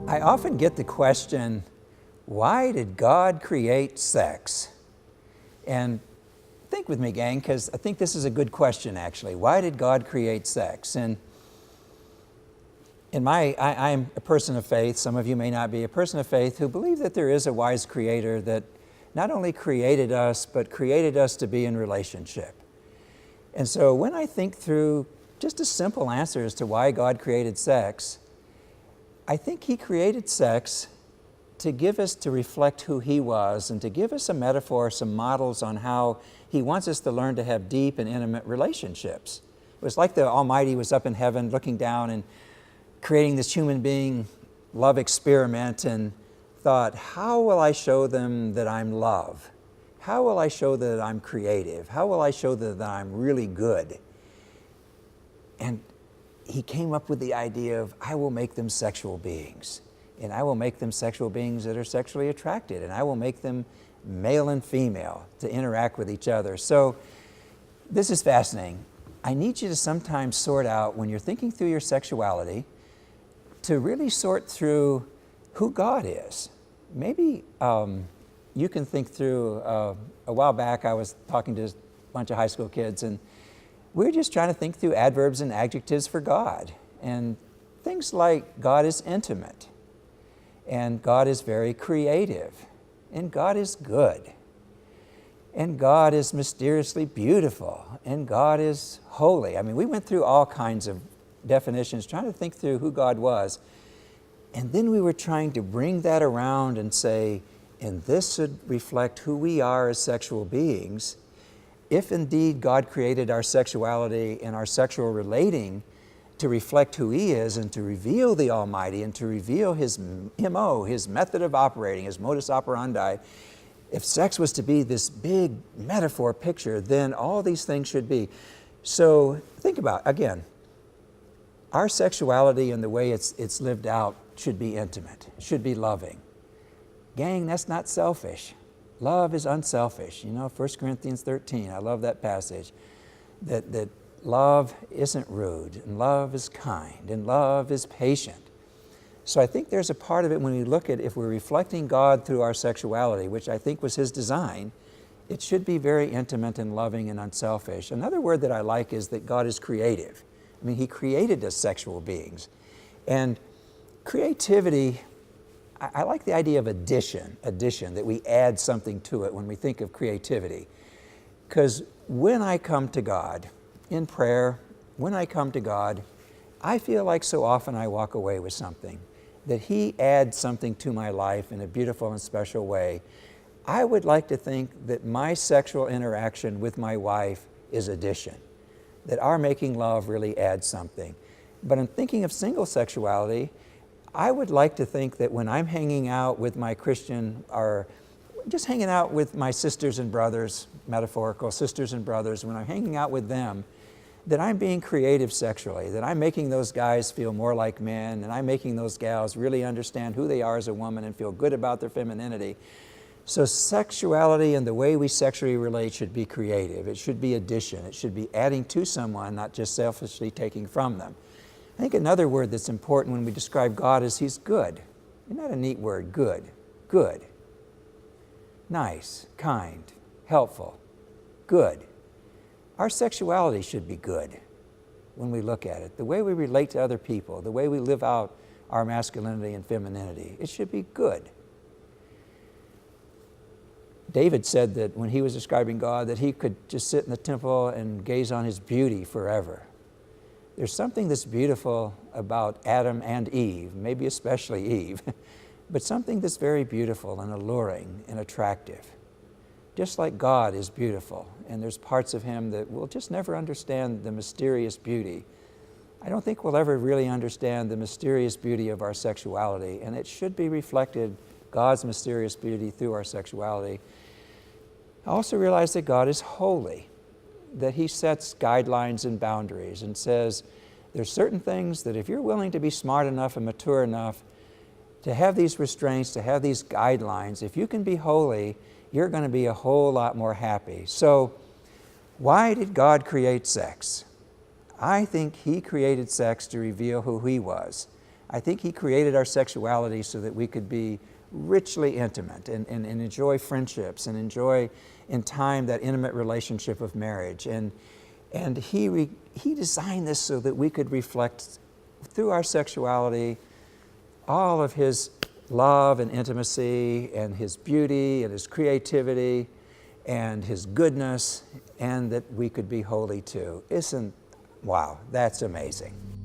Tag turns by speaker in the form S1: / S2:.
S1: I often get the question, why did God create sex? And think with me, gang, because I think this is a good question, actually. Why did God create sex? And I'm a person of faith. Some of you may not be a person of faith who believe that there is a wise creator that not only created us, but created us to be in relationship. And so when I think through just a simple answer as to why God created sex, I think He created sex to give us, to reflect who He was, and to give us a metaphor, some models on how He wants us to learn to have deep and intimate relationships. It was like the Almighty was up in heaven looking down and creating this human being love experiment and thought, how will I show them that I'm love? How will I show that I'm creative? How will I show that I'm really good? And He came up with the idea of, I will make them sexual beings. And I will make them sexual beings that are sexually attracted. And I will make them male and female to interact with each other. So this is fascinating. I need you to sometimes sort out, when you're thinking through your sexuality, to really sort through who God is. Maybe you can think through, a while back I was talking to a bunch of high school kids, and we're just trying to think through adverbs and adjectives for God. And things like God is intimate, and God is very creative, and God is good, and God is mysteriously beautiful, and God is holy. I mean, we went through all kinds of definitions trying to think through who God was. And then we were trying to bring that around and say, and this should reflect who we are as sexual beings. If indeed God created our sexuality and our sexual relating to reflect who He is and to reveal the Almighty and to reveal His MO, His method of operating, His modus operandi, if sex was to be this big metaphor picture, then all these things should be. So think about, again, our sexuality and the way it's lived out should be intimate, should be loving. Gang, that's not selfish. Love is unselfish. You know, 1 Corinthians 13, I love that passage, that love isn't rude, and love is kind, and love is patient. So I think there's a part of it when we look at, if we're reflecting God through our sexuality, which I think was His design, it should be very intimate and loving and unselfish. Another word that I like is that God is creative. I mean, He created us sexual beings. And creativity, I like the idea of addition, that we add something to it when we think of creativity. Because when I come to God in prayer, when I come to God, I feel like so often I walk away with something, that He adds something to my life in a beautiful and special way. I would like to think that my sexual interaction with my wife is addition, that our making love really adds something. But in thinking of single sexuality, I would like to think that when I'm hanging out with my Christian, or just hanging out with my sisters and brothers, metaphorical sisters and brothers, when I'm hanging out with them, that I'm being creative sexually, that I'm making those guys feel more like men, and I'm making those gals really understand who they are as a woman and feel good about their femininity. So sexuality and the way we sexually relate should be creative. It should be addition. It should be adding to someone, not just selfishly taking from them. I think another word that's important when we describe God is He's good. Isn't that a neat word? Good. Good. Nice, kind, helpful, good. Our sexuality should be good when we look at it. The way we relate to other people, the way we live out our masculinity and femininity, it should be good. David said that when he was describing God, that he could just sit in the temple and gaze on His beauty forever. There's something that's beautiful about Adam and Eve, maybe especially Eve, but something that's very beautiful and alluring and attractive. Just like God is beautiful, and there's parts of Him that we'll just never understand the mysterious beauty. I don't think we'll ever really understand the mysterious beauty of our sexuality, and it should be reflected, God's mysterious beauty, through our sexuality. I also realize that God is holy, that He sets guidelines and boundaries and says there's certain things that if you're willing to be smart enough and mature enough to have these restraints, to have these guidelines, if you can be holy, you're going to be a whole lot more happy. So why did God create sex? I think He created sex to reveal who He was. I think He created our sexuality so that we could be richly intimate and enjoy friendships and enjoy in time that intimate relationship of marriage. And He designed this so that we could reflect through our sexuality all of His love and intimacy and His beauty and His creativity and His goodness, and that we could be holy too. Wow, that's amazing.